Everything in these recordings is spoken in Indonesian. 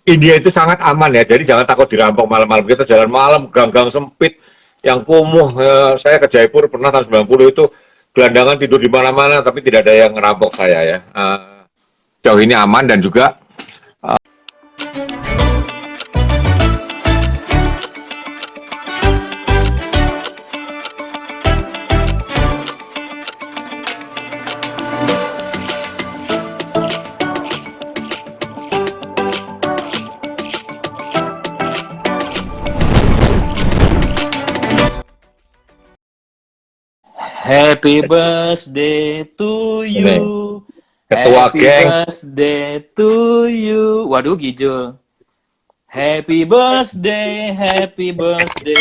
India itu sangat aman ya, jadi jangan takut dirampok malam-malam. Kita jalan malam, gang-gang sempit, yang kumuh. Saya ke Jaipur pernah tahun 90 itu, gelandangan tidur di mana-mana, tapi tidak ada yang ngerampok saya ya. Jauh ini aman dan juga Happy birthday to ini you. ketua Happy geng. birthday to you. Waduh, Gijul. Happy birthday, happy birthday.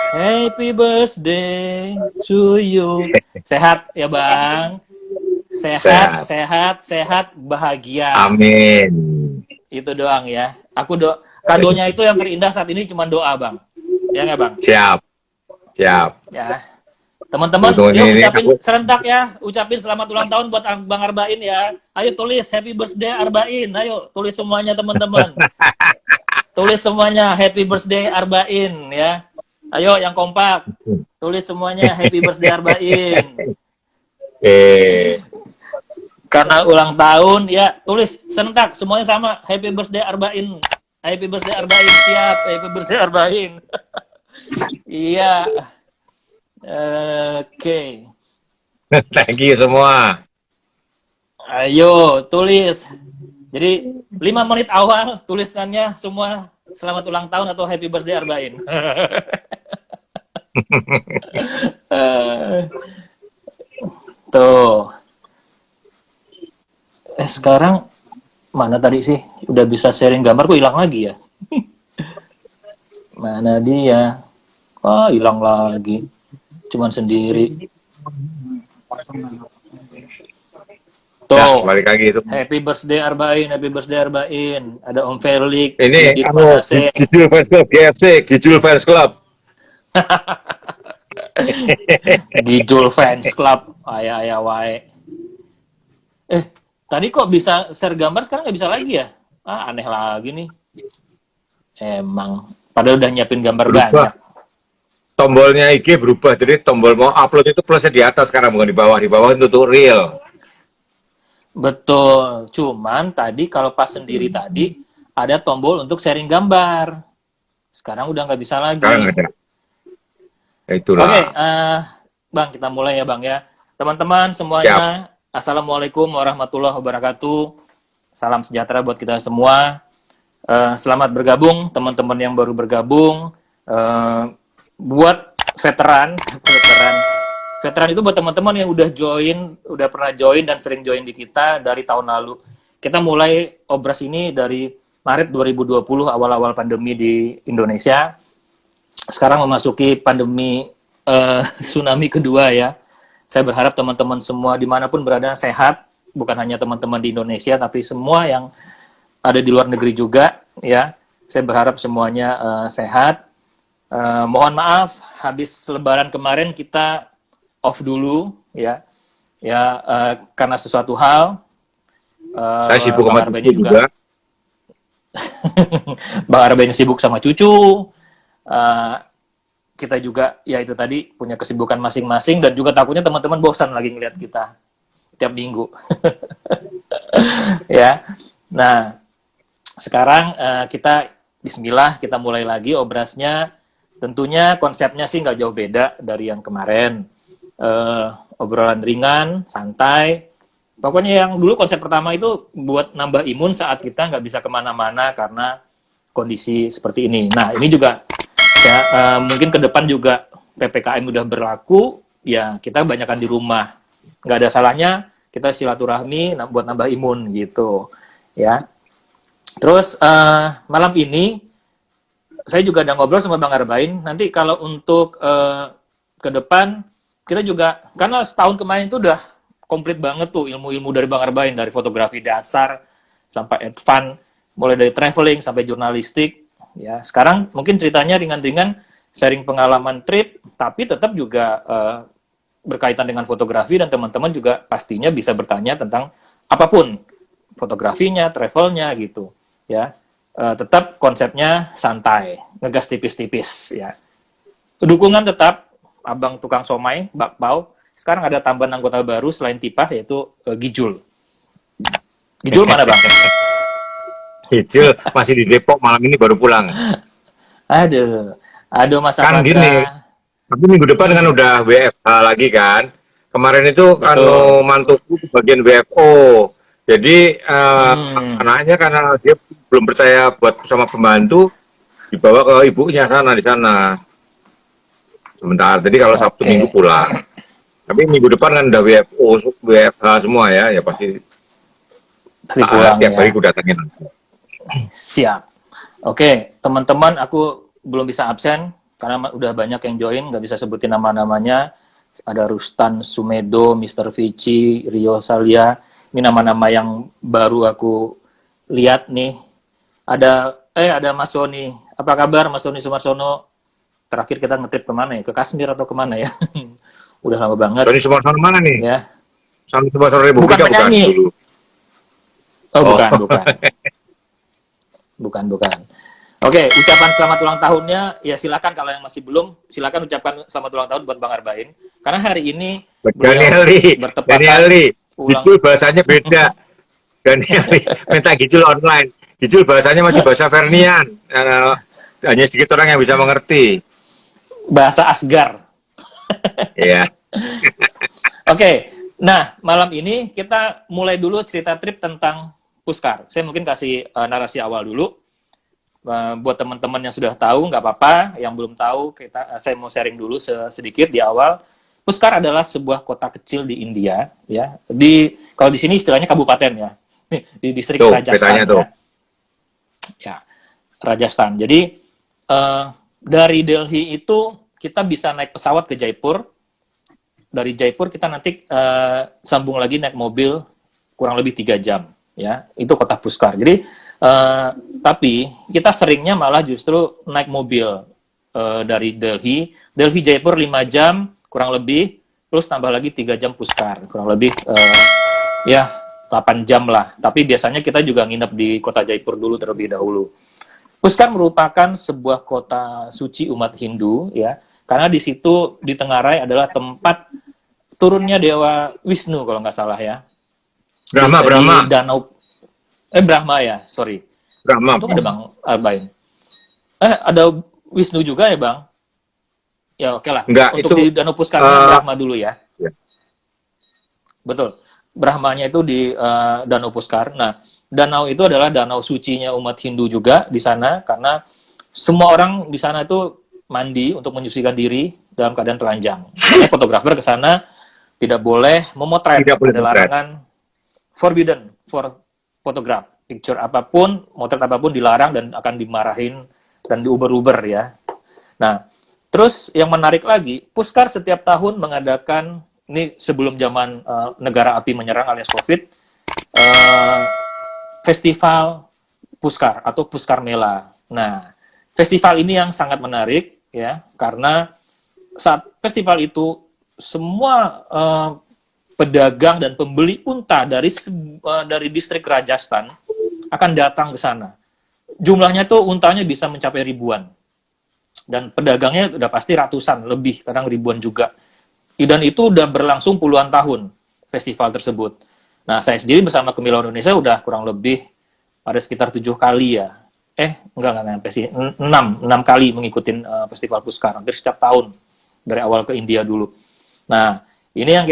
Happy birthday to you. Sehat ya, Bang. Sehat, Sehat. sehat, sehat, bahagia. Amin. Itu doang ya. Kadonya itu yang terindah saat ini cuma doa, Bang. Ya nggak, Bang? Siap, siap. Ya. Teman-teman, yuk Ini ucapin aku serentak ya. Ucapin selamat ulang tahun buat Bang Arbain ya. Ayo tulis happy birthday Arbain. Ayo tulis semuanya teman-teman. Tulis semuanya happy birthday Arbain ya. Ayo yang kompak. Tulis semuanya happy birthday Arbain. Karena ulang tahun ya, tulis serentak semuanya sama. Happy birthday Arbain. Happy birthday Arbain. Siap. Happy birthday Arbain. Iya. Oke. thank you semua. Ayo, tulis. Jadi 5 menit awal tulisannya semua selamat ulang tahun atau happy birthday Arbain. Tuh. Sekarang mana tadi sih? Udah bisa sharing gambar, kok hilang lagi ya? Mana dia? Oh, hilang lagi. Cuman sendiri. Tuh, Nah, balik lagi itu. happy birthday Arbain, happy birthday Arbain. Ada Om Ferlik, Ini Didit anu Manase. Gijul Fans Club GFC, Gijul Fans Club. Gijul Fans Club, ayah wae. Tadi kok bisa share gambar, sekarang nggak bisa lagi ya? Aneh lagi nih. Emang, padahal udah nyiapin gambar Berubah. banyak. Tombolnya IG berubah, jadi tombol mau upload itu plusnya di atas sekarang, bukan di bawah. Di bawah itu tuh real. Betul, cuman tadi kalau pas sendiri tadi, ada tombol untuk sharing gambar. Sekarang udah nggak bisa lagi. Sekarang ada. Itulah. Oke, Bang, kita mulai ya Bang ya. Teman-teman semuanya, Assalamualaikum warahmatullahi wabarakatuh. Salam sejahtera buat kita semua. Selamat bergabung, teman-teman yang baru bergabung. Buat veteran itu buat teman-teman yang udah pernah join dan sering join di kita dari tahun lalu. Kita mulai obras ini dari Maret 2020, awal-awal pandemi di Indonesia. Sekarang memasuki pandemi tsunami kedua ya. Saya berharap teman-teman semua dimanapun berada sehat, bukan hanya teman-teman di Indonesia, tapi semua yang ada di luar negeri juga ya. Saya berharap semuanya sehat. Mohon maaf, habis Lebaran kemarin kita off dulu ya, karena sesuatu hal. Saya sibuk sama cucu juga. Bang Arbain sibuk sama cucu. Kita juga ya itu tadi punya kesibukan masing-masing, dan juga takutnya teman-teman bosan lagi ngeliat kita tiap minggu. Ya. Nah, sekarang kita Bismillah, kita mulai lagi obrasnya. Tentunya konsepnya sih nggak jauh beda dari yang kemarin. Obrolan ringan, santai. Pokoknya yang dulu konsep pertama itu buat nambah imun saat kita nggak bisa kemana-mana karena kondisi seperti ini. Nah, ini juga ya, mungkin ke depan juga PPKM udah berlaku, ya kita banyakkan di rumah. Nggak ada salahnya kita silaturahmi buat nambah imun gitu. Ya. Terus malam ini saya juga udah ngobrol sama Bang Arbain. Nanti kalau untuk ke depan kita juga, karena setahun kemarin itu udah komplit banget tuh ilmu-ilmu dari Bang Arbain, dari fotografi dasar sampai advance, mulai dari traveling sampai jurnalistik. Ya, sekarang mungkin ceritanya ringan-ringan, sharing pengalaman trip, tapi tetap juga berkaitan dengan fotografi, dan teman-teman juga pastinya bisa bertanya tentang apapun, fotografinya, travelnya gitu. Ya, tetap konsepnya santai, ngegas tipis-tipis ya. Dukungan tetap abang tukang somai, bakpao. Sekarang ada tambahan anggota baru selain Tipah yaitu Gijul. Gijul mana bang? Hijil masih di Depok, malam ini baru pulang. Aduh Mas Kan gini, Afandra. tapi minggu depan kan udah WFH lagi kan. Kemarin itu kan Betul. mantuku bagian WFO. Jadi Hmm, anaknya karena dia belum percaya buat sama pembantu, dibawa ke ibunya sana di sana. Sebentar. Jadi kalau Sabtu oke. Minggu pulang. Tapi minggu depan kan udah WFO, WFH semua ya, ya pasti Pasti pulang tiap hari ya. aku datengin. Siap. Oke, teman-teman, aku belum bisa absen karena udah banyak yang join, nggak bisa sebutin nama-namanya. Ada Rustan Sumedo, Mr. Vici, Rio Salia. Ini nama-nama yang baru aku lihat nih. Ada Mas Sony. Apa kabar Mas Sony Sumarsono? Terakhir kita ngetrip kemana ya? Ke Kashmir atau kemana ya? Udah lama banget Sony Sumarsono mana nih? ya. Sony Sumarsono Bukan Republika bukan penyanyi. dulu. Oh, Oh, bukan, bukan. Bukan. Oke, ucapan selamat ulang tahunnya, ya silakan kalau yang masih belum, silakan ucapkan selamat ulang tahun buat Bang Arbain. Karena hari ini beliau Danieli, bertepatan Danieli, ulang. Gijul bahasanya beda. Danieli minta Gijul online. Gijul bahasanya masih bahasa Vernian. Hanya sedikit orang yang bisa mengerti. Bahasa Asgar. Iya. Oke, nah malam ini kita mulai dulu cerita trip tentang Puskar. Saya mungkin kasih narasi awal dulu. Buat teman-teman yang sudah tahu, nggak apa-apa. Yang belum tahu, saya mau sharing dulu sedikit di awal. Puskar adalah sebuah kota kecil di India, ya. Kalau di sini istilahnya kabupaten ya, di distrik Tuh, petanya Rajasthan tuh. ya. Ya, Rajasthan. Jadi dari Delhi itu kita bisa naik pesawat ke Jaipur. Dari Jaipur kita nanti sambung lagi naik mobil kurang lebih 3 jam, ya. Itu kota Puskar. Jadi tapi kita seringnya malah justru naik mobil dari Delhi Jaipur 5 jam kurang lebih, plus tambah lagi 3 jam Puskar, kurang lebih ya 8 jam lah. Tapi biasanya kita juga nginep di kota Jaipur dulu terlebih dahulu. Puskar merupakan sebuah kota suci umat Hindu, ya, karena di situ di Tenggarai adalah tempat turunnya Dewa Wisnu kalau nggak salah ya, Brahma, di Brahma. danau Brahma ya, sorry. Brahma, Untung ada Brahma. Bang Arbain. Ada Wisnu juga ya Bang? Ya oke lah. Enggak, Untuk itu di Danau Puskarnya eh Brahma dulu ya. ya. Betul. Brahmanya itu di Danau Puskar. Nah, danau itu adalah danau sucinya umat Hindu juga di sana karena semua orang di sana itu mandi untuk menyucikan diri dalam keadaan telanjang. Makanya fotografer ke sana tidak boleh memotret. Tidak boleh Ada potret. larangan forbidden for photograph. Picture apapun, motret apapun dilarang dan akan dimarahin dan diuber-uber ya. Nah, terus yang menarik lagi, Puskar setiap tahun mengadakan, ini sebelum zaman negara api menyerang alias COVID, uh, festival Puskar atau Puskar Mela. Nah, festival ini yang sangat menarik ya, karena saat festival itu semua pedagang dan pembeli unta dari distrik Rajasthan akan datang ke sana. Jumlahnya tuh untanya bisa mencapai ribuan. Dan pedagangnya udah pasti ratusan, lebih, kadang ribuan juga. Dan itu udah berlangsung puluhan tahun, festival tersebut. Nah, saya sendiri bersama Kemilau Indonesia udah kurang lebih ada sekitar 7 kali ya. Enggak nyampe sih. 6 kali mengikuti festival Puskar, hampir setiap tahun. Dari awal ke India dulu. Nah, ini yang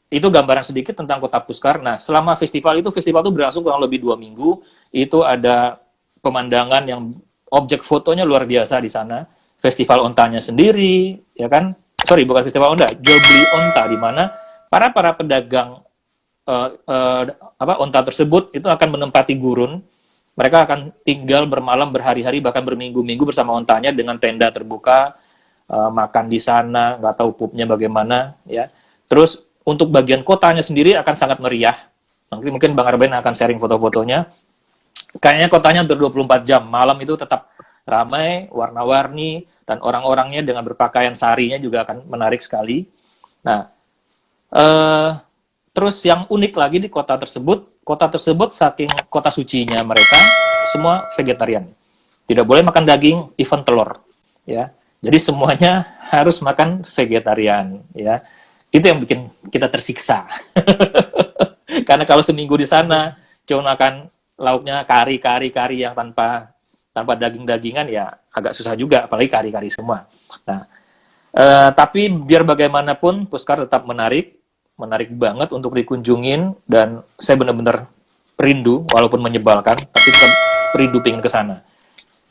itu gambaran sedikit tentang kota Puskar. Nah, selama festival itu berlangsung kurang lebih 2 minggu. Itu ada pemandangan yang objek fotonya luar biasa di sana. Festival ontanya sendiri, ya kan? Sorry, bukan festival onta, jual beli onta di mana para pedagang onta tersebut itu akan menempati gurun. Mereka akan tinggal bermalam berhari-hari bahkan berminggu-minggu bersama ontanya dengan tenda terbuka, makan di sana, nggak tahu pupnya bagaimana, ya. Terus untuk bagian kotanya sendiri akan sangat meriah. Nanti mungkin Bang Arben akan sharing foto-fotonya. Kayaknya kotanya hampir 24 jam. Malam itu tetap ramai, warna-warni, dan orang-orangnya dengan berpakaian sarinya juga akan menarik sekali. Nah, terus yang unik lagi di kota tersebut, kota tersebut saking kota sucinya mereka semua vegetarian. Tidak boleh makan daging, even telur, ya. Jadi semuanya harus makan vegetarian, ya. Itu yang bikin kita tersiksa. Karena kalau seminggu di sana cuma makan lauknya kari yang tanpa daging-dagingan, ya agak susah juga, apalagi kari-kari semua. Nah, tapi biar bagaimanapun Puskar tetap menarik banget untuk dikunjungin, dan saya benar-benar rindu walaupun menyebalkan, tapi tetap rindu pengen ke sana.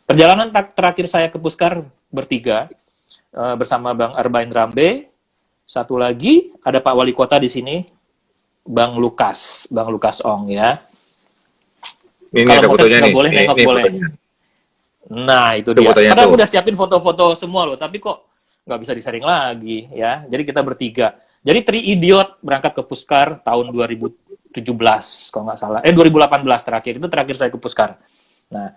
Perjalanan terakhir saya ke Puskar bertiga bersama Bang Arbain Rambe, satu lagi ada Pak Wali Kota di sini, Bang Lukas Ong, ya. Ini Kalau ada mau fotonya nggak nih. boleh nengok boleh. Fotonya. Nah itu Itu dia. fotonya Padahal tuh. aku udah siapin foto-foto semua loh, tapi kok nggak bisa di-sharing lagi, ya. Jadi kita bertiga. Jadi Three Idiot berangkat ke Puskar tahun 2017 kalau nggak salah. 2018 terakhir, itu terakhir saya ke Puskar. Nah,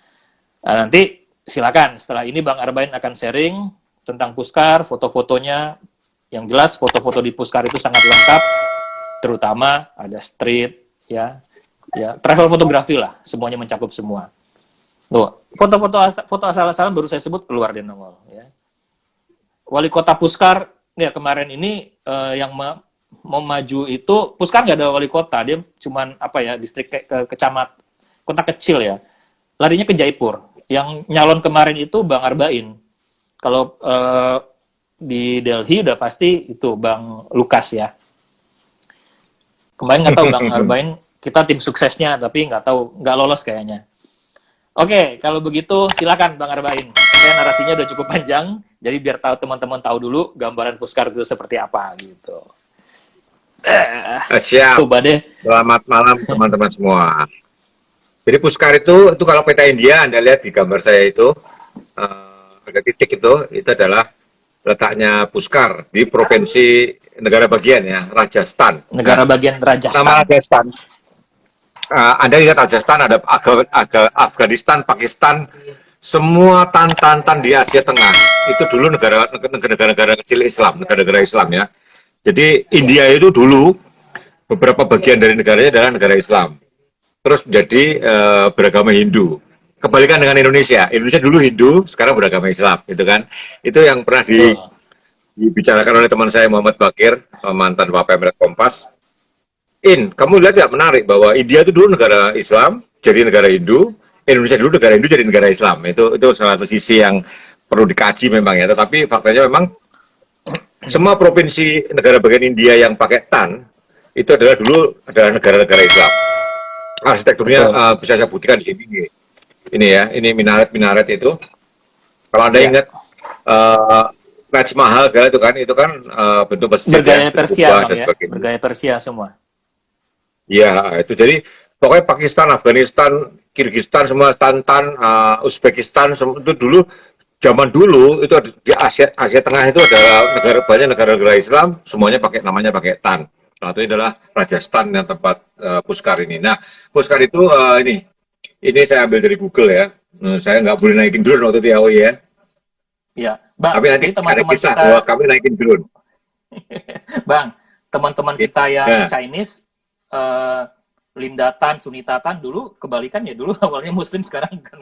nanti silakan setelah ini Bang Arbain akan sharing tentang Puskar, foto-fotonya. Yang jelas foto-foto di Puskar itu sangat lengkap, terutama ada street, ya travel fotografi lah, semuanya mencakup semua. Tuh, foto asal-asalan baru saya sebut keluar di nongol, ya. Wali Kota Puskar ya kemarin ini yang mau maju itu, Puskar nggak ada wali kota, dia cuman distrik kecamat, kota kecil ya. Larinya ke Jaipur. Yang nyalon kemarin itu Bang Arbain. Kalau di Delhi udah pasti itu Bang Lukas ya. Kemarin nggak tahu Bang Arbain, kita tim suksesnya, tapi nggak lolos kayaknya. Oke, kalau begitu silakan Bang Arbain. Saya narasinya udah cukup panjang, jadi biar teman-teman tahu dulu gambaran Puskar itu seperti apa gitu. Siap. Coba deh. Selamat malam teman-teman semua. Jadi Puskar itu kalau peta India Anda lihat di gambar saya itu ada titik itu adalah letaknya Puskar di provinsi negara bagian ya, Rajasthan. Negara bagian Rajasthan. Nama Rajasthan. Anda lihat Rajasthan, ada Afghanistan, Pakistan, semua tan di Asia Tengah itu dulu negara-negara kecil Islam, negara-negara Islam ya. Jadi India itu dulu beberapa bagian dari negaranya adalah negara Islam. Terus menjadi beragama Hindu. Kebalikan dengan Indonesia. Indonesia dulu Hindu, sekarang beragama Islam, gitu kan? Itu yang pernah dibicarakan oleh teman saya Muhammad Bakir, mantan Wapemret Kompas. Kamu lihat nggak menarik bahwa India itu dulu negara Islam, jadi negara Hindu, Indonesia dulu negara Hindu jadi negara Islam. Itu salah satu sisi yang perlu dikaji memang ya. Tetapi faktanya memang semua provinsi negara bagian India yang pakai tan itu adalah dulu negara-negara Islam. Arsitekturnya bisa saya buktikan di sini. Ini ya, ini minaret itu. Kalau Anda ingat Taj Mahal segala itu kan bentuk masjid bergaya Persia, dan sebagainya. Bergaya Persia semua. Ya, itu jadi pokoknya Pakistan, Afghanistan, Kirgistan, semua Tantan, Uzbekistan, itu dulu zaman dulu itu di Asia Tengah itu adalah banyak negara-negara Islam, semuanya namanya pakai tan. Salah satunya adalah Rajasthan yang tempat Puskar ini. Nah, Puskar itu ini saya ambil dari Google ya. Saya nggak boleh naikin drone waktu itu ya. Iya, Bang. Tapi nanti ada kisah bahwa kami naikin drone. Bang, teman-teman kita yang Chinese, Lindatan, Sunitatan dulu kebalikan ya, dulu awalnya Muslim, sekarang kan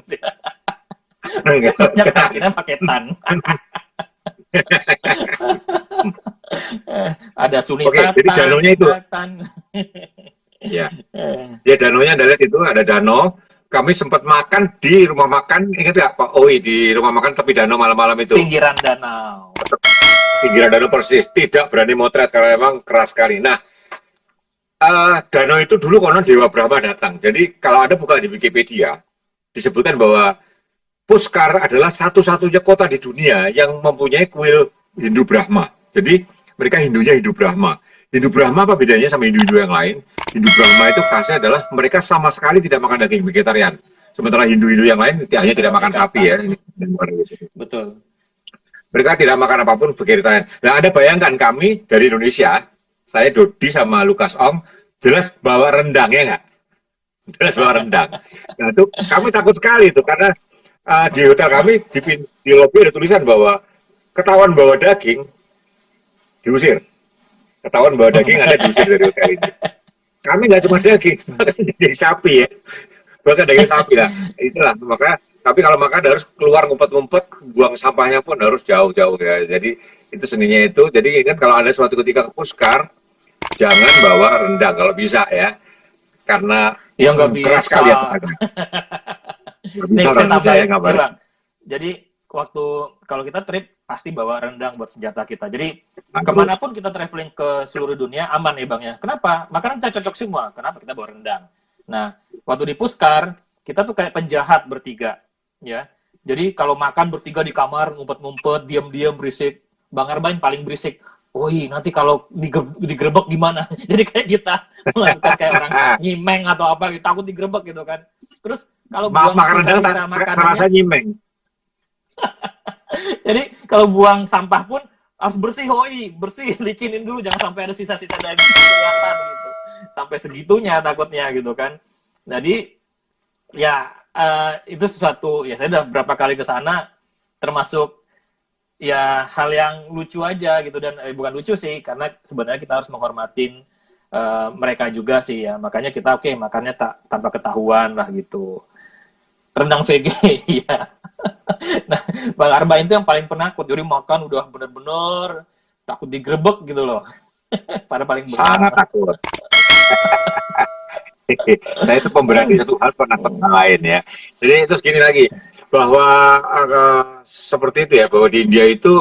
banyak akhirnya pakai tan. Ada Sunitatan. Oke, jadi danaunya itu. Ya, danaunya Anda lihat itu ada danau. Kami sempat makan di rumah makan, ingat nggak Pak Owi, di rumah makan tepi danau malam-malam itu. Pinggiran danau. Pinggiran danau persis. Tidak berani motret karena memang keras sekali. Nah, danau itu dulu konon Dewa Brahma datang. Jadi kalau Anda buka di Wikipedia, disebutkan bahwa Puskar adalah satu-satunya kota di dunia yang mempunyai kuil Hindu Brahma. Jadi mereka Hindunya Hindu Brahma. Hindu Brahma apa bedanya sama Hindu-Hindu yang lain? Hindu Brahma itu khasnya adalah mereka sama sekali tidak makan daging, vegetarian. Sementara Hindu-Hindu yang lain hanya tidak makan sapi ya. Betul. Mereka tidak makan apapun vegetarian. Nah, Anda bayangkan kami dari Indonesia, saya Dodi sama Lukas Ong, jelas bawa rendang ya nggak? Jelas bawa rendang. Nah itu kami takut sekali itu karena di hotel kami di lobi ada tulisan bahwa ketahuan bawa daging diusir. Ketahuan bawa daging Anda diusir dari hotel ini. kami nggak cuma daging, daging sapi ya, bahkan daging sapi lah. Itulah maka. Tapi kalau makan harus keluar ngumpet-ngumpet, buang sampahnya pun harus jauh-jauh ya. Jadi itu seninya itu. Jadi ingat kalau ada suatu ketika ke Puskar, jangan bawa rendang kalau bisa ya, karena Ya nggak keras bisa. sekali ya tempatnya. Nggak bisa Nih orang saya bisa ya tambahin, ya ngabarin. Bang. Jadi waktu kalau kita trip pasti bawa rendang buat senjata kita. Jadi Harus. kemanapun kita traveling ke seluruh dunia aman ya Bang ya. Kenapa? Makanan kita cocok semua. Kenapa kita bawa rendang? Nah, waktu di Puskar kita tuh kayak penjahat bertiga, ya. Jadi kalau makan bertiga di kamar ngumpet-ngumpet, diam-diam berisik. Bang Arbain paling berisik. Woi, nanti kalau digerebek gimana? Jadi kayak kita melakukan kayak orang nyimeng atau apa, takut digerebek gitu kan. Terus kalau Maaf buang makan rendang sisa-sisa terasa makanannya, nyimeng. jadi kalau buang sampah pun harus bersih, hoi, bersih, licinin dulu, jangan sampai ada sisa-sisa daging kelihatan gitu. Sampai segitunya takutnya gitu kan. Jadi ya itu sesuatu, ya saya udah berapa kali ke sana, termasuk ya hal yang lucu aja gitu, dan bukan lucu sih, karena sebenarnya kita harus menghormatin mereka juga sih ya. Makanya kita oke, makannya tanpa ketahuan lah gitu. Rendang VG, iya. Nah, Bang Arba itu yang paling penakut. Jadi makan udah bener-bener takut digerebek gitu loh. Pada paling Sangat bengong. takut. Saya itu pemberani satu hal, penakut hal lain ya. Jadi terus gini lagi, bahwa seperti itu ya, bahwa di India itu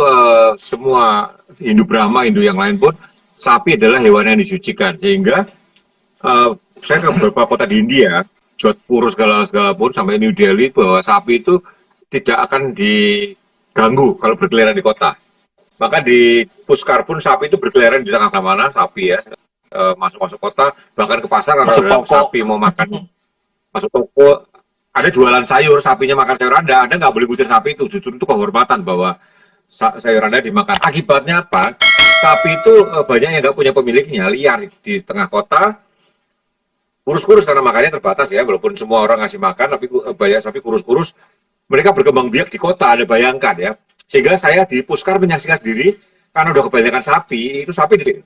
semua Hindu Brahma, Hindu yang lain pun sapi adalah hewan yang disucikan. Sehingga eh, saya ke beberapa kota di India, Jodhpur segala pun sampai New Delhi, bahwa sapi itu tidak akan diganggu kalau berkeliaran di kota. Maka di Puskar pun sapi itu berkeliaran di tengah mana sapi ya, masuk-masuk kota, bahkan ke pasar kalau Masuk ada toko. sapi mau makan, masuk toko, ada jualan sayur, sapinya makan sayur Anda nggak boleh gusir sapi itu, justru itu kehormatan bahwa sayur Anda dimakan. Akibatnya apa? Sapi itu banyak yang nggak punya pemiliknya, liar di tengah kota, kurus-kurus karena makannya terbatas ya, walaupun semua orang ngasih makan, tapi banyak sapi kurus-kurus, mereka berkembang biak di kota, Anda bayangkan ya. Sehingga saya di Puskar menyaksikan sendiri, karena udah kebanyakan sapi, itu sapi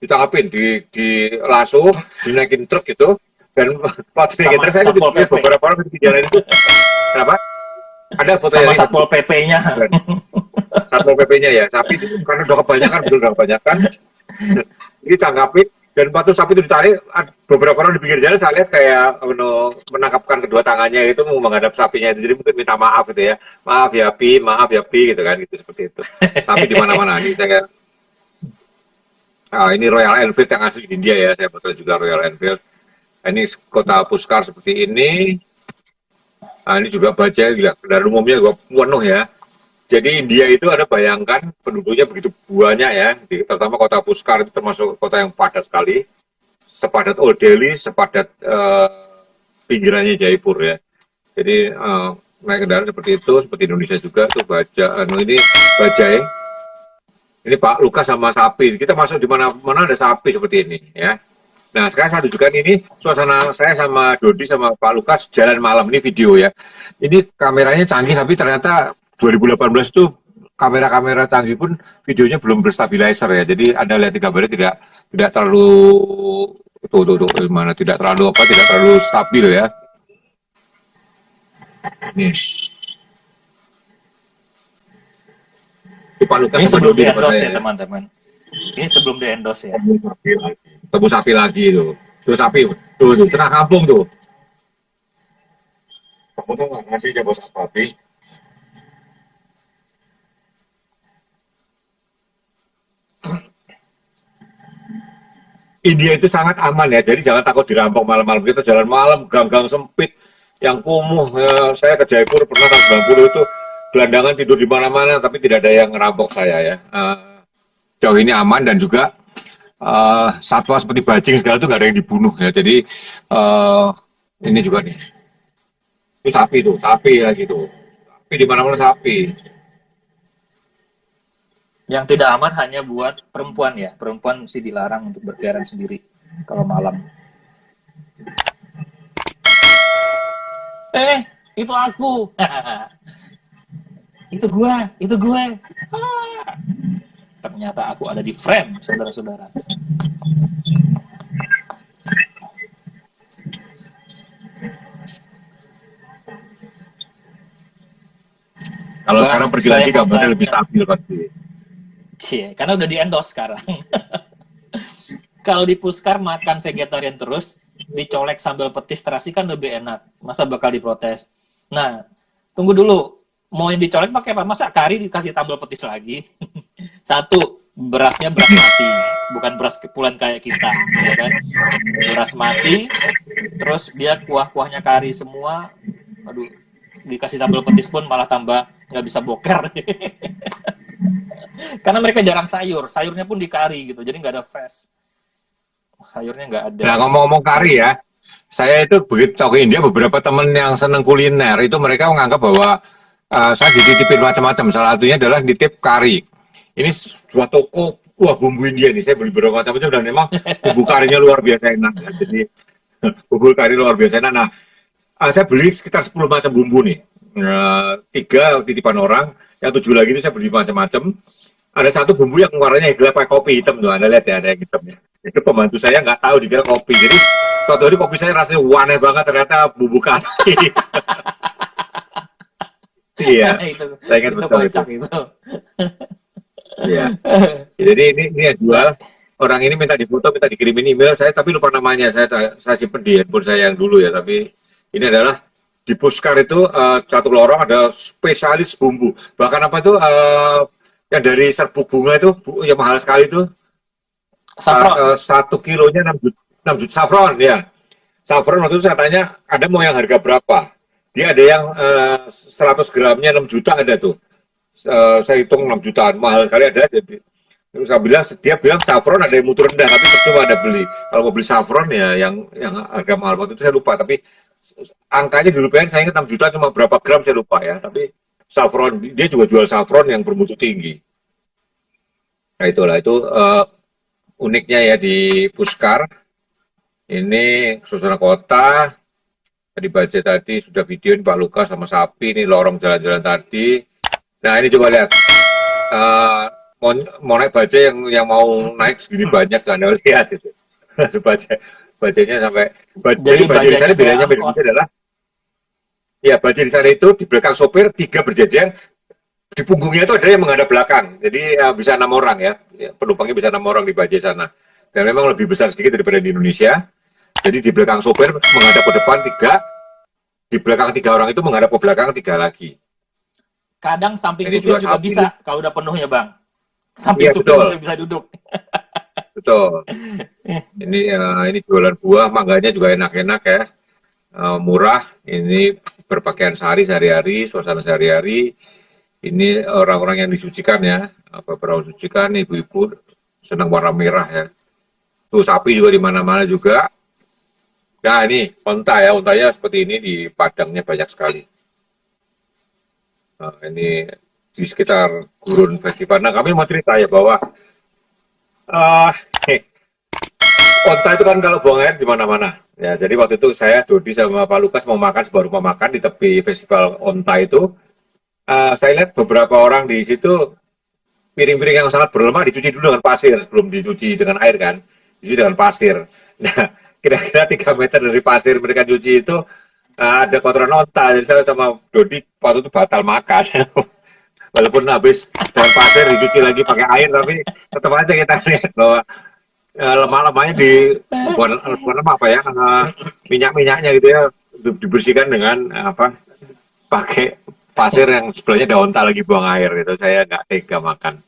ditangkapin, di lasso, dinaikin truk gitu, dan waktu dinaikin Sama truk saya Satpol PP. beberapa orang di jalan itu, kenapa? Ada fotonya Sama lihat Satpol PP-nya. Satpol PP-nya ya, sapi itu karena udah kebanyakan, betul udah kebanyakan, ini tangkapin, dan waktu sapi itu ditarik, beberapa orang di pinggir jalan saya lihat kayak menangkapkan kedua tangannya itu mau menghadap sapinya itu, jadi mungkin minta maaf gitu ya, maaf ya pi gitu kan, gitu seperti itu. Sapi di mana-mana ini saya ini Royal Enfield yang asli di India ya, saya betul juga Royal Enfield. Ini kota Puskar seperti ini. Nah, ini juga baja gila, kendaraan umumnya juga penuh ya. Jadi India itu ada, bayangkan penduduknya begitu banyak ya, terutama kota Puskar itu termasuk kota yang padat sekali, sepadat Old Delhi, sepadat pinggirannya Jaipur ya. Jadi naik kendaraan seperti itu, seperti Indonesia juga tuh baja, ini bajai. Ini Pak Lukas sama sapi. Kita masuk di mana-mana ada sapi seperti ini ya. Nah, sekarang saya tunjukkan ini suasana saya sama Dodi sama Pak Lukas jalan malam, ini video ya. Ini kameranya canggih tapi ternyata 2018 itu kamera-kamera canggih pun videonya belum berstabilizer ya. Jadi Anda lihat di gambarnya tidak terlalu tuh mana, tidak terlalu tidak terlalu stabil ya. Nih, itu Pak Lukas Ini sama sebelum Dodi di depan endorse saya ya ya. teman-teman. Ini sebelum di endorse ya. Ketemu sapi lagi itu. Tuh sapi, tuh tengah kampung tuh. Kamu tuh nggak ngasih coba sapi. India itu sangat aman ya, jadi jangan takut dirampok malam-malam. Kita jalan malam, gang-gang sempit, yang kumuh. Ya, saya ke Jaipur pernah tahun 90 itu, gelandangan tidur di mana-mana, tapi tidak ada yang ngerampok saya ya. Jauh ini aman, dan juga satwa seperti bajing segala itu nggak ada yang dibunuh ya. Jadi ini juga nih, itu sapi lagi tuh. Sapi di mana-mana sapi. Yang tidak aman hanya buat perempuan ya. Perempuan sih dilarang untuk berkeliaran sendiri kalau malam. Itu aku. Itu gue. Ah, ternyata aku ada di frame, saudara-saudara. Kalau sekarang Bang, pergi saya lagi mau gambarnya lebih tanya. stabil pasti. Cie, karena udah di-endorse sekarang. Kalau di Puskar makan vegetarian terus, dicolek sambal petis terasi kan lebih enak. Masa bakal diprotes? Nah, tunggu dulu. Mau yang dicolek pakai apa? Masa kari dikasih sambal petis lagi? Satu, berasnya beras mati, bukan beras kepulan kayak kita, ya kan? Beras mati, terus dia kuah-kuahnya kari semua. Aduh, dikasih sambal petis pun malah tambah nggak bisa boker. Karena mereka jarang sayur, sayurnya pun di kari gitu, jadi nggak ada fresh. Sayurnya nggak ada. Nah, ngomong-ngomong kari ya, saya itu begitu ke India, beberapa teman yang seneng kuliner itu mereka menganggap bahwa saya dititipin macam-macam. Salah satunya adalah nitip kari. Ini sebuah toko, wah bumbu India nih, saya beli beberapa macam-macam dan memang bumbu karinya luar biasa enak. Ya. Jadi bumbu kari luar biasa enak. Nah, saya beli sekitar 10 macam bumbu nih. 3 titipan orang, yang 7 lagi itu saya beli macam-macam. Ada satu bumbu yang warnanya gelap kayak kopi hitam tuh, Anda lihat ya, ada yang hitamnya. Itu pembantu saya nggak tahu dikira kopi. Jadi suatu hari kopi saya rasanya aneh banget, ternyata bumbu kari. Iya, itu saya ingat itu betul itu. kocak itu. Iya. Jadi ini yang jual Nah, orang ini minta difoto, minta dikirimin email saya, tapi lupa namanya. Saya simpen di handphone saya yang dulu ya. Tapi ini adalah di Puskar itu satu lorong ada spesialis bumbu. Bahkan apa itu yang dari serbuk bunga itu yang mahal sekali itu saffron. 1 kilonya 6 juta saffron ya. Saffron waktu itu saya tanya ada mau yang harga berapa? Dia ada yang 100 gramnya 6 juta ada tuh. Saya hitung 6 jutaan mahal sekali ada. Jadi terus saya bilang, dia bilang saffron ada yang mutu rendah, tapi percuma ada beli. Kalau mau beli saffron ya yang harga mahal waktu itu saya lupa, tapi angkanya dilupain, saya ingat 6 juta cuma berapa gram saya lupa ya. Tapi saffron, dia juga jual saffron yang bermutu tinggi. Nah itulah, itu uniknya ya di Puskar. Ini suasana kota, tadi baca tadi sudah videoin Pak Lukas sama sapi, ini lorong jalan-jalan tadi. Nah ini coba lihat, uh, mau naik baja yang mau naik segini banyak kan Anda lihat itu. baja bajanya sampai jadi Jadi baja di sana bajanya kayak bedanya angkot. bedanya adalah ya baja di sana itu di belakang sopir 3 berjajar, di punggungnya itu ada yang menghadap belakang, jadi bisa 6 orang ya. Ya, penumpangnya bisa 6 orang di baja sana dan memang lebih besar sedikit daripada di Indonesia. Jadi di belakang sopir menghadap ke depan 3, di belakang 3 orang itu menghadap ke belakang 3 lagi. Kadang samping Ini supir juga juga sapi. bisa kalau udah penuhnya, Bang. Samping Iya supir betul, bisa bisa duduk. betul. Ini jualan buah, mangganya juga enak-enak ya, murah. Ini berpakaian sehari-hari, suasana sehari-hari. Ini orang-orang yang disucikan ya, beberapa sucikan, ibu-ibu senang warna merah ya. Tuh sapi juga di mana-mana juga. Nah ini onta ya, ontanya seperti ini di padangnya banyak sekali. Nah, ini di sekitar Gurun Festival. Nah kami mau cerita ya bahwa uh, onta itu kan kalau buang air di mana-mana. Ya, jadi waktu itu saya, Dodi sama Pak Lukas mau makan sebuah rumah makan di tepi festival onta itu. Saya lihat beberapa orang di situ piring-piring yang sangat berlemah dicuci dulu dengan pasir sebelum dicuci dengan air kan. Dicuci dengan pasir. Nah, kira-kira 3 meter dari pasir mereka cuci itu ada kotoran onta. Jadi saya sama Dodi waktu itu batal makan. Walaupun habis dengan pasir dicuci lagi pakai air, tapi tetap aja kita lihat bahwa lemah-lemahnya bukan lemah apa ya, minyak-minyaknya gitu ya, dibersihkan dengan apa, pakai pasir yang sebelahnya ada onta lagi buang air gitu. Saya nggak tega makan,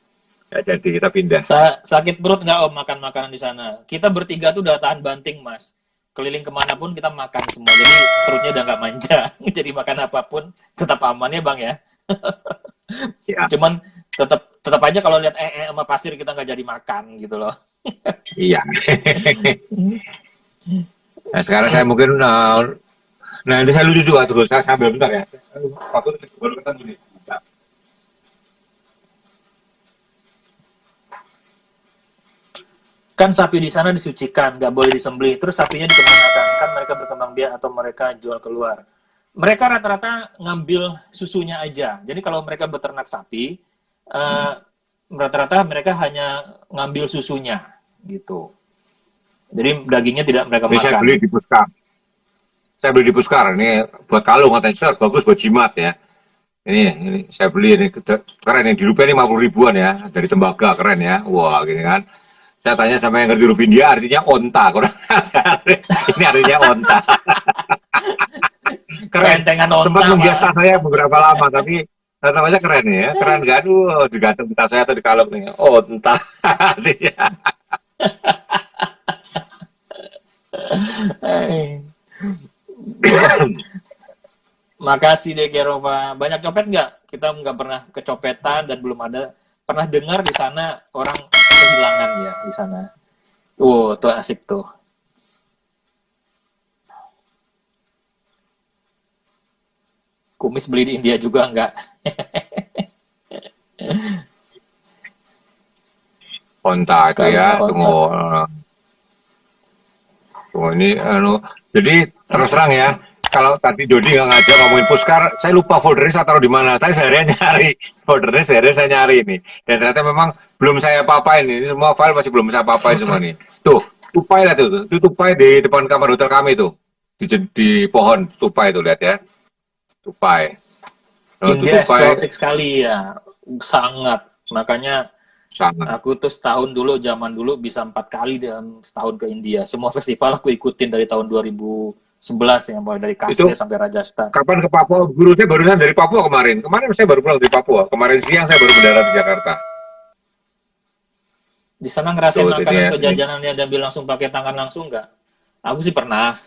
nggak jadi, kita pindah. Sakit perut nggak Om makan makanan di sana? Kita bertiga tuh udah tahan banting, Mas. Keliling kemanapun kita makan semua. Jadi perutnya udah nggak manja. Jadi makan apapun tetap aman ya Bang ya. Ya, Cuman tetap tetap aja kalau lihat sama pasir kita nggak jadi makan gitu loh. iya. Nah sekarang saya mungkin, nah ini saya lucu juga tuh, saya sambil bentar ya. Waktu itu baru ketemu nih. Kan sapi di sana disucikan, nggak boleh disembelih. Terus sapinya dikemanakan? Kan mereka berkembang biak atau mereka jual keluar. Mereka rata-rata ngambil susunya aja. Jadi kalau mereka beternak sapi, rata-rata mereka hanya ngambil susunya gitu. Jadi dagingnya tidak mereka Ini saya makan. beli di Puskar. Saya beli di Puskar. Ini buat kalung, katanya, bagus buat jimat ya. ini saya beli ini keren, yang di rupiah ini 50 ribuan ya, dari tembaga, keren ya. Wah, gini kan. Saya tanya sama yang ngerti huruf India, artinya onta. Kurang ajar. Ini artinya onta. Keren. Kentengan Sempat onta menghias malah. tas saya beberapa lama, tapi tetap aja keren ya. Keren gak? Aduh, digantung tas saya atau di kalung nih. Onta. Artinya. Eh, Makasih deh Kerova. Banyak copet nggak? Kita nggak pernah kecopetan dan belum ada pernah dengar di sana orang kehilangan ya di sana. Tuh asik tuh. Kumis beli di India juga nggak? Onta itu Kalau ya. onta. Tunggu ini. Jadi terus terang ya. Kalau tadi Dodi nggak ngajak ngomongin Puskar, saya lupa foldernya saya taruh di mana. Saya seharian nyari foldernya, seharian saya nyari ini. Dan ternyata memang belum saya apa-apain ini. Semua file masih belum saya apa-apain semua nih. Tuh, tupai lah tuh. Itu tupai di depan kamar hotel kami tuh. Di pohon tupai tuh, lihat ya. Tupai. Itu India tupai eksotik sekali ya, sangat. Makanya sangat. aku tuh zaman dulu bisa 4 kali dalam setahun ke India. Semua festival aku ikutin dari tahun 2011 ya, mulai dari Itu Kasmir sampai Rajasthan. kapan ke Papua? Guru saya barusan dari Papua kemarin. Kemarin saya baru pulang dari Papua. Kemarin siang saya baru mendarat di Jakarta. Di sana ngerasain Tuh, ini, makanan atau ini. jajanannya dan bilang langsung pakai tangan langsung nggak? Aku sih pernah,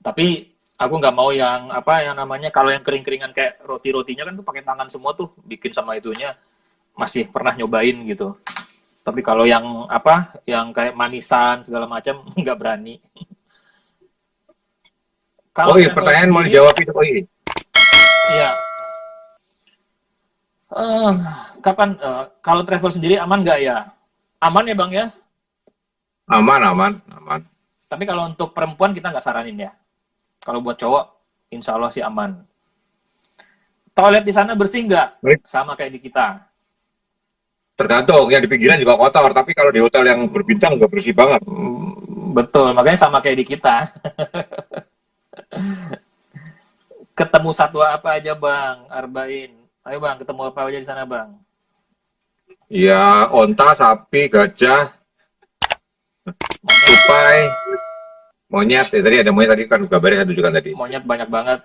tapi aku nggak mau yang apa yang namanya kalau yang kering-keringan kayak roti-rotinya kan tuh pakai tangan semua tuh bikin sama itunya masih pernah nyobain gitu. Tapi kalau yang apa yang kayak manisan segala macam nggak berani. Oh Kalau iya, travel pertanyaan mau sendiri, dijawab itu. Oh iya. ya eh, kapan kalau travel sendiri aman nggak ya? Aman ya bang ya. Aman, aman, aman. Tapi kalau untuk perempuan kita nggak saranin ya. Kalau buat cowok, insya Allah sih aman. Toilet di sana bersih nggak? Baik. Sama kayak di kita. Tergantung, yang di pinggiran juga kotor, tapi kalau di hotel yang berbintang nggak bersih banget. Betul, makanya sama kayak di kita. Ketemu satwa apa aja bang, Arbain? Ayo bang, ketemu apa aja di sana bang? Ya, onta, sapi, gajah, Monyet, tupai, monyet. Tadi ada monyet tadi kan gambarnya saya tunjukkan tadi. monyet banyak banget.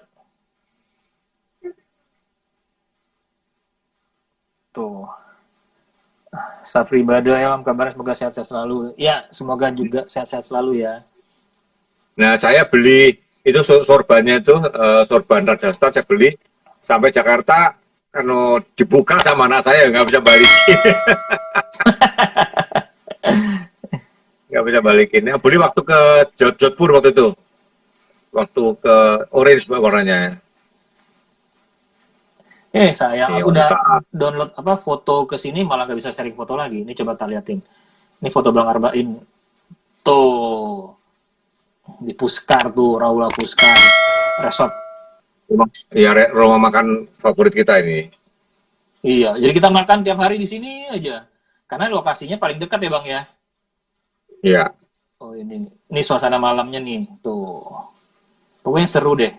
Tuh. Safri Bada, ya kabarnya semoga sehat-sehat selalu. Ya, semoga juga sehat-sehat selalu ya. Nah, saya beli itu sorbannya itu, sorban Rajasthan saya beli sampai Jakarta, kalau dibuka sama anak saya nggak bisa balikin. Nggak bisa balikin. Ya, beli waktu ke Jodhpur waktu itu. Waktu ke orange warnanya. Sayang, Ini aku udah onta. download apa foto ke sini malah nggak bisa sharing foto lagi. Ini coba tak liatin. Ini foto Bang Arbain. Tuh, di Puskar tuh, Raula Puskar. Resort. Iya, rumah makan favorit kita ini. Iya, jadi kita makan tiap hari di sini aja. Karena lokasinya paling dekat ya Bang ya. Iya. Oh ini suasana malamnya nih. Tuh. Pokoknya seru deh.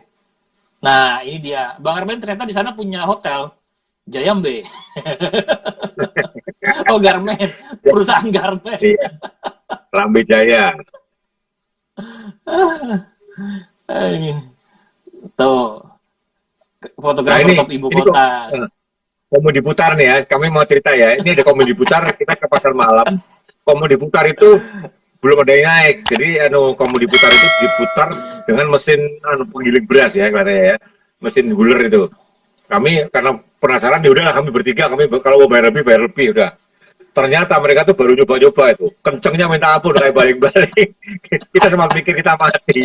Nah, ini dia. Bang Arben ternyata di sana punya hotel. Jayambe. Oh, Garmen. Perusahaan Garmen. Iya. Lambe Jaya. Tuh. Nah Fotografer ini, top ibu ini kok kota. komedi putar nih ya. Kami mau cerita ya. Ini ada komedi putar. Kita ke pasar malam. Komedi putar itu belum ada yang naik. Jadi komedi putar itu diputar dengan mesin penggiling beras ya katanya ya. Mesin huler itu. Kami karena penasaran ya udahlah kami bertiga, kami kalau mau bayar lebih udah. Ternyata mereka tuh baru nyoba-nyoba itu. Kencengnya minta ampun kayak balik-balik. Kita sempat pikir kita mati.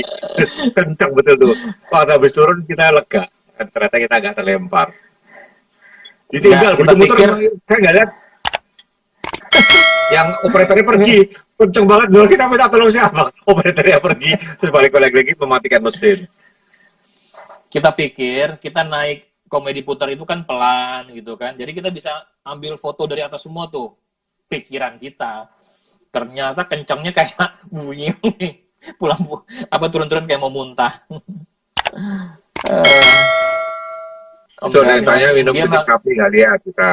Kenceng betul tuh. Waktu habis turun kita lega. Ternyata kita nggak terlempar. Nggak, Ditinggal kita begitu muter, pikir saya nggak lihat yang operatornya pergi. Kenceng banget dulu, kita minta tolong siapa? Operatornya pergi, terus balik lagi mematikan mesin. kita naik komedi putar itu kan pelan gitu kan. Jadi kita bisa ambil foto dari atas semua tuh. Pikiran kita. Ternyata kencangnya kayak bunyi pulang apa turun-turun kayak mau muntah. Om Itu ada yang tanya minum India kunyit sapi nggak lihat kita.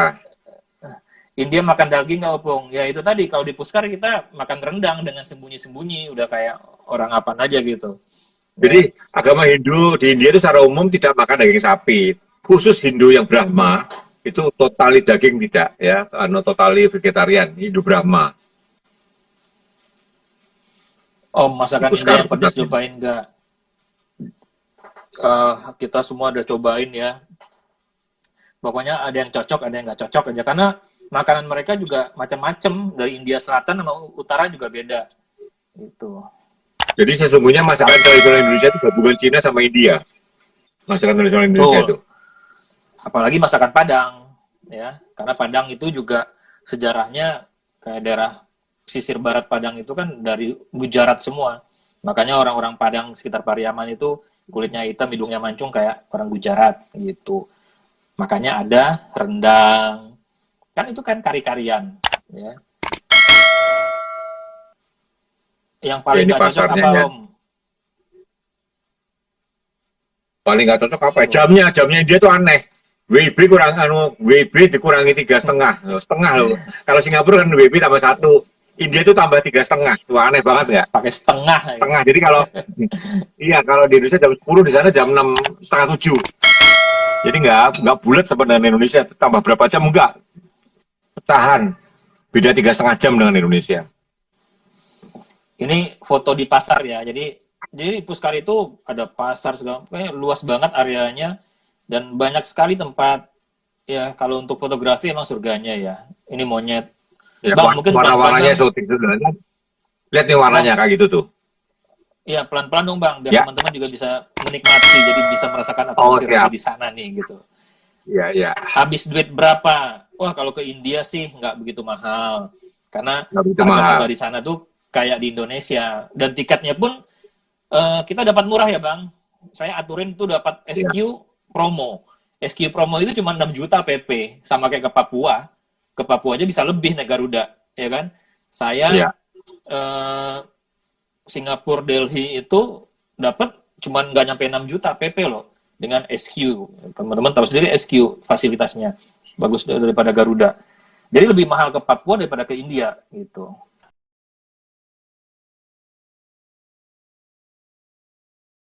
India makan daging nggak Opung? Ya itu tadi kalau di Puskar kita makan rendang dengan sembunyi-sembunyi, udah kayak orang apa aja gitu. Jadi Ya. agama Hindu di India itu secara umum tidak makan daging sapi. Khusus Hindu yang Brahma itu totali daging tidak ya, totali vegetarian, Hindu Brahma. Om Di masakan India Puskar yang pedas tempatnya. cobain nggak? Kita semua udah cobain ya. Pokoknya ada yang cocok, ada yang nggak cocok aja. Karena makanan mereka juga macam-macam. Dari India Selatan sama Utara juga beda. Gitu. Jadi sesungguhnya masakan tradisional Indonesia itu gabungan Cina sama India. Masakan tradisional Indonesia itu. Betul. Apalagi masakan Padang. Ya. Karena Padang itu juga sejarahnya kayak daerah pesisir barat Padang itu kan dari Gujarat semua. Makanya orang-orang Padang sekitar Pariaman itu kulitnya hitam, hidungnya mancung kayak orang Gujarat gitu. Makanya ada rendang. Kan itu kan kari-karian. Ya. Yang Ya paling ini nggak cocok pasarnya apa ya. Om? Paling nggak cocok apa ya? Tuh. Jamnya dia tuh aneh. WIB kurang WIB dikurangi 3,5, setengah loh. Kalau Singapura kan WIB tambah 1, India tuh tambah 3,5. Wah aneh banget nggak? Pakai setengah ya. Setengah. Jadi kalau iya kalau di Indonesia jam 10 di sana jam 6 setengah 7. Jadi nggak bulat sama dengan Indonesia. Tambah berapa jam enggak? Pecahan. Beda 3,5 jam dengan Indonesia. Ini foto di pasar ya. Jadi Puskar itu ada pasar segala, kayak luas banget areanya dan banyak sekali tempat. Ya kalau untuk fotografi emang surganya ya. Ini monyet. Ya Bang, mungkin warna-warnanya pelan-pelan syuting sebenarnya. Lihat nih Bang. warnanya kayak gitu tuh. Iya, pelan-pelan dong Bang, biar Ya. teman-teman juga bisa menikmati, jadi bisa merasakan Oh atmosfer lagi siap. di sana nih gitu. Iya iya. Habis duit berapa? Wah, kalau ke India sih nggak begitu mahal. Karena Nggak begitu mahal. harga-harga di sana tuh kayak di Indonesia. Dan tiketnya pun kita dapat murah ya Bang. Saya aturin tuh dapat Iya. SQ promo. SQ promo itu cuma 6 juta PP. Sama kayak ke Papua. Ke Papua aja bisa lebih naik Garuda. Ya kan? Saya Iya. eh, Singapura Delhi itu dapat cuman nggak nyampe 6 juta PP loh dengan SQ. Teman-teman tahu sendiri SQ fasilitasnya bagus daripada Garuda. Jadi lebih mahal ke Papua daripada ke India gitu.